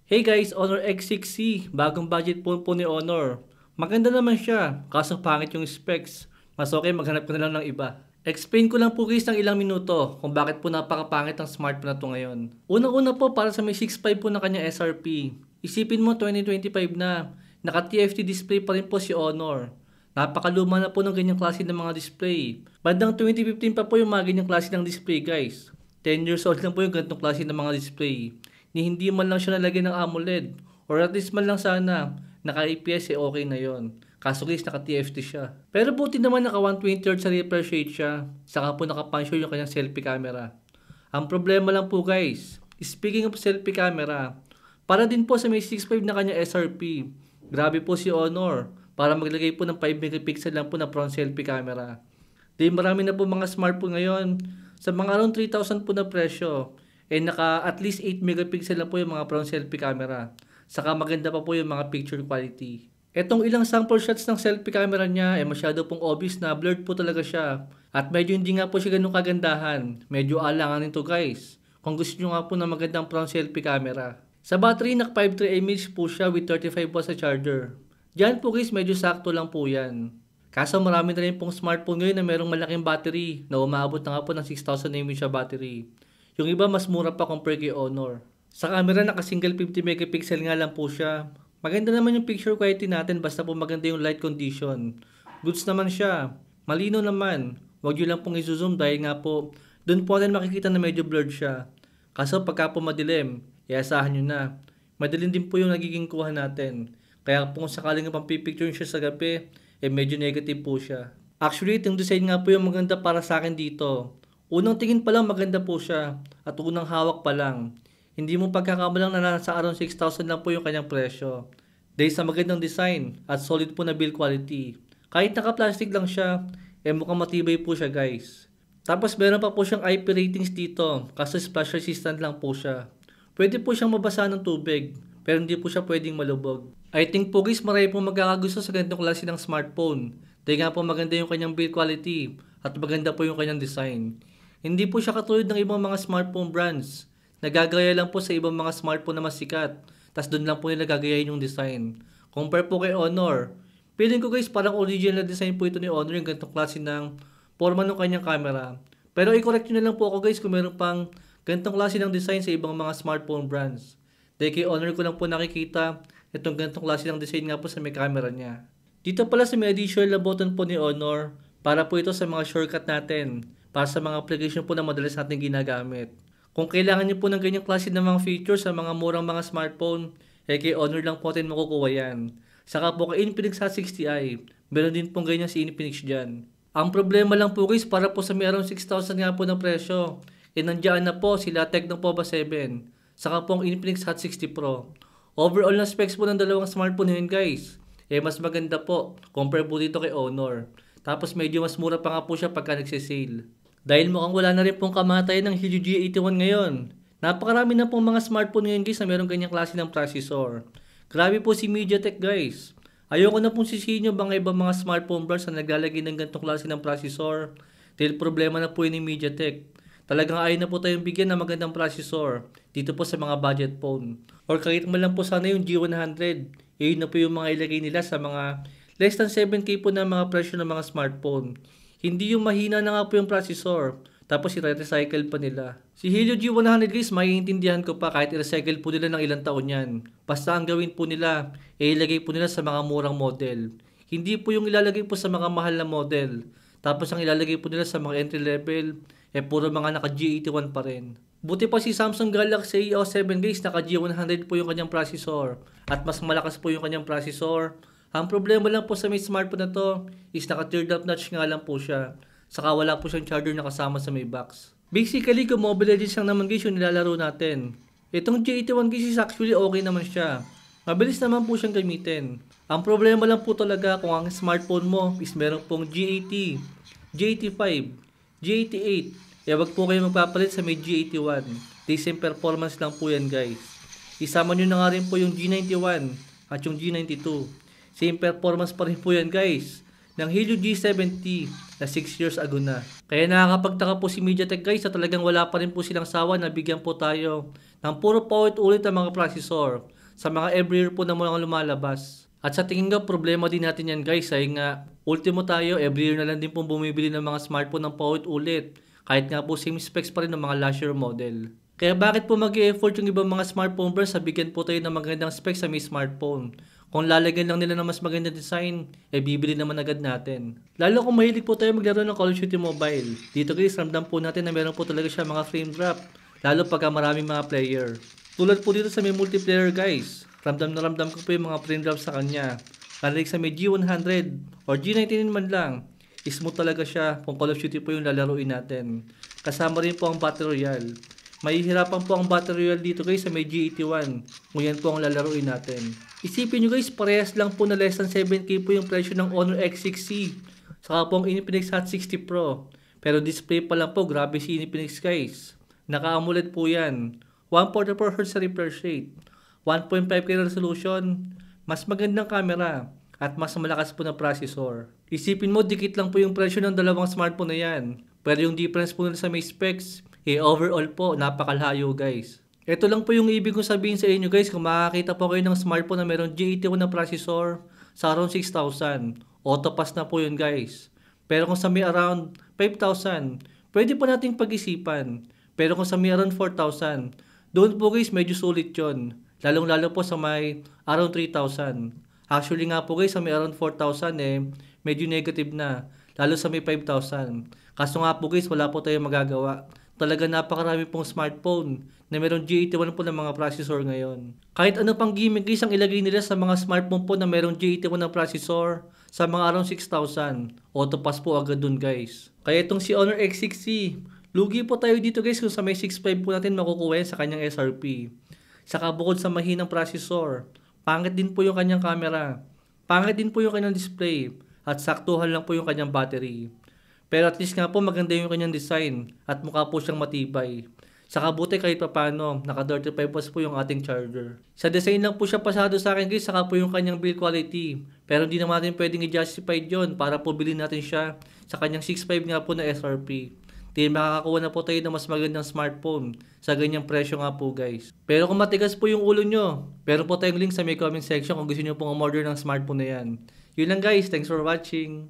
Hey guys, Honor X6C, bagong budget phone po ni Honor. Maganda naman siya, kaso pangit yung specs. Mas okay maghanap ko na lang ng iba. Explain ko lang po guys ng ilang minuto kung bakit po napakapangit ang smartphone na to ngayon. Unang-una po para sa may 6.5 po na kanyang SRP. Isipin mo 2025 na, naka-TFT display pa rin po si Honor. Napakaluma na po ng ganyang klase ng mga display. Bandang 2015 pa po yung mga ganyang klase ng display guys. 10 years old lang po yung ganitong klase ng mga display. Ni hindi man lang siya nalagyan ng AMOLED or at least man lang sana naka-IPS okay na yon. Kaso guys naka-TFT siya. Pero buti naman naka 120Hz sa refresh rate siya. Saka po naka-punch hole yung kanyang selfie camera. Ang problema lang po guys, speaking of selfie camera, para din po sa may 6.5 na kanyang SRP. Grabe po si Honor para maglagay po ng 5 megapixel lang po na front selfie camera. Di marami na po mga smartphone ngayon sa mga around 3,000 po na presyo. Naka at least 8 megapixel lang po yung mga front selfie camera. Saka maganda pa po yung mga picture quality. Etong ilang sample shots ng selfie camera niya masyado pong obvious na blurred po talaga siya. At medyo hindi nga po siya ganun kagandahan. Medyo alanganin to guys. Kung gusto nyo nga po na magandang front selfie camera. Sa battery, naka 5.3 mAh po siya with 35 watts sa charger. Diyan po guys, medyo sakto lang po yan. Kaso marami na rin pong smartphone ngayon na merong malaking battery na umaabot na nga po ng 6,000 mAh siya battery. Yung iba mas mura pa compare kay Honor. Sa camera naka single 50 megapixel nga lang po siya. Maganda naman yung picture quality natin basta po maganda yung light condition. Goods naman siya. Malino naman. Huwag nyo lang pong i-zoom dahil nga po doon po natin makikita na medyo blurred siya. Kaso pagka po madilim, iasahan nyo na. Madilim din po yung nagiging kuha natin. Kaya po kung sakaling pampipicture siya sa gabi, medyo negative po siya. Actually, itong design nga po yung maganda para sa akin dito. Unang tingin pa lang maganda po siya at unang hawak pa lang. Hindi mo pagkakamalang na nasa around 6,000 lang po yung kanyang presyo. Dahil sa magandang design at solid po na build quality. Kahit naka-plastic lang siya, mukhang matibay po siya guys. Tapos meron pa po siyang IP ratings dito kasi splash resistant lang po siya. Pwede po siyang mabasa ng tubig pero hindi po siya pwedeng malubog. I think po guys marami po magkakagusto sa ganitong klase ng smartphone. Dahil nga po maganda yung kanyang build quality at maganda po yung kanyang design. Hindi po siya katulad ng ibang mga smartphone brands. Nagagaya lang po sa ibang mga smartphone na mas sikat. Tas doon lang po nila gagayahin yung design. Compare po kay Honor. Feeling ko guys parang original na design po ito ni Honor yung ganitong klase ng forma ng kanyang camera. Pero i-correct nyo na lang po ako guys kung meron pang ganitong klase ng design sa ibang mga smartphone brands. Dahil kay Honor ko lang po nakikita itong ganitong klase ng design nga po sa may camera niya. Dito pala sa may additional na button po ni Honor para po ito sa mga shortcut natin. Para sa mga application po na madalas natin ginagamit. Kung kailangan niyo po ng ganyang klase ng mga features sa mga murang mga smartphone, kay Honor lang po natin makukuha yan. Saka po kay Infinix Hot 60i, meron din pong ganyan si Infinix dyan. Ang problema lang po guys, para po sa may around 6,000 nga po ng presyo, nandiyan na po sila Tecno Pova 7, saka po ang Infinix Hot 60 Pro. Overall na specs po ng dalawang smartphone yun guys, mas maganda po, compare po dito kay Honor. Tapos medyo mas mura pa nga po siya pagka nagsisale. Dahil mukhang wala na rin pong kamatayan ng Helio G81 ngayon. Napakarami na pong mga smartphone ngayon guys na mayroong ganyang klase ng processor. Grabe po si MediaTek guys. Ayoko na pong sisihin nyo mga ibang mga smartphone brands na naglalagay ng ganitong klase ng processor. Dahil problema na po yun ni MediaTek. Talagang ayaw na po tayong bigyan ng magandang processor dito po sa mga budget phone. Or kahit man lang po sana yung G100. Yun na po yung mga ilagay nila sa mga less than 7K po na mga presyo ng mga smartphone. Hindi yung mahina na nga po yung processor. Tapos i-recycle pa nila. Si Helio G100 guys, maiintindihan ko pa kahit i-recycle po nila ng ilang taon yan. Basta ang gawin po nila, ilagay po nila sa mga murang model. Hindi po yung ilalagay po sa mga mahal na model. Tapos ang ilalagay po nila sa mga entry level, puro mga naka G81 pa rin. Buti pa si Samsung Galaxy A07 guys, naka G100 po yung kanyang processor. At mas malakas po yung kanyang processor. Ang problema lang po sa may smartphone na to is naka teared up notch nga lang po siya. Saka wala po siyang charger na kasama sa may box. Basically, kung Mobile Legends lang naman guys yung nilalaro natin. Itong G81 guys is actually okay naman siya. Mabilis naman po siyang gamitin. Ang problema lang po talaga kung ang smartphone mo is meron pong G80, G85, G88. Wag po kayo magpapalit sa may G81. Decent performance lang po yan guys. Isama nyo na nga rin po yung G91 at yung G92. Same performance pa rin po yan guys ng Helio G70 na 6 years ago na. Kaya nakakapagtaka po si MediaTek guys na talagang wala pa rin po silang sawa na bigyan po tayo ng puro paulit-ulit ang mga processor. sa mga every year po na mga lumalabas. At sa tingin ko, problema din natin yan guys, ay nga, ultimo tayo, every year na lang din po bumibili ng mga smartphone ng paulit-ulit. Kahit nga po same specs pa rin ng mga last year model. Kaya bakit po mag-e-effort yung ibang mga smartphone brands sa bigyan po tayo ng magandang specs sa may smartphone? Kung lalagyan lang nila ng mas magandang design, bibili naman agad natin. Lalo kung mahilig po tayo maglaro ng Call of Duty Mobile. Dito guys, ramdam po natin na meron po talaga siya mga frame drop. Lalo pagka maraming mga player. Tulad po dito sa may multiplayer guys. Ramdam na ramdam ko po yung mga frame drop sa kanya. Lalo sa may G100 or G99 man lang. Smooth talaga siya kung Call of Duty po yung lalaruin natin. Kasama rin po ang Battle Royale. Mahihirapan po ang Battle Royale dito guys sa may G81 kung yan po ang lalaruin natin. Isipin nyo guys, parehas lang po na less than 7K po yung presyo ng Honor X6C. Saka po ang Infinix Hot 60 Pro. Pero display pa lang po, grabe si Infinix guys. Naka-AMOLED po yan. 144Hz refresh rate. 1.5K resolution. Mas magandang camera. At mas malakas po na processor. Isipin mo, dikit lang po yung presyo ng dalawang smartphone na yan. Pero yung difference po nila sa may specs, overall po, napakalayo guys. Ito lang po yung ibig kong sabihin sa inyo guys, kung makakita po kayo ng smartphone na meron G81 na processor sa around 6,000. Auto pass na po yun guys. Pero kung sa may around 5,000, pwede po nating pag-isipan. Pero kung sa may around 4,000, doon po guys medyo sulit yun. Lalong-lalo po sa may around 3,000. Actually nga po guys, sa may around 4,000 medyo negative na. Lalo sa may 5,000. Kaso nga po guys, wala po tayong magagawa. Talaga napakarami pong smartphone na meron G81 po ng mga processor ngayon. Kahit ano pang gimmick guys ang ilagay nila sa mga smartphone po na meron G81 na processor sa mga around 6,000. Auto pass po agad dun guys. Kaya itong si Honor X6C, lugi po tayo dito guys kung sa may 6.5 po natin makukuha yan sa kanyang SRP. Saka bukod sa mahinang processor, pangit din po yung kanyang camera. Pangit din po yung kanyang display. At saktuhan lang po yung kanyang battery. Pero at least nga po maganda yung kanyang design at mukha po siyang matibay. Saka buti kahit papano, naka 35 watts po yung ating charger. Sa design lang po siya pasado sa akin guys, saka po yung kanyang build quality. Pero hindi naman natin pwedeng i-justify yun para po bilhin natin siya sa kanyang 6.5 nga po na SRP. Di makakakuha na po tayo ng mas magandang smartphone sa ganyang presyo nga po guys. Pero kung matigas po yung ulo nyo, meron po tayong link sa may comment section kung gusto nyo pong umorder ng smartphone na yan. Yun lang guys, thanks for watching.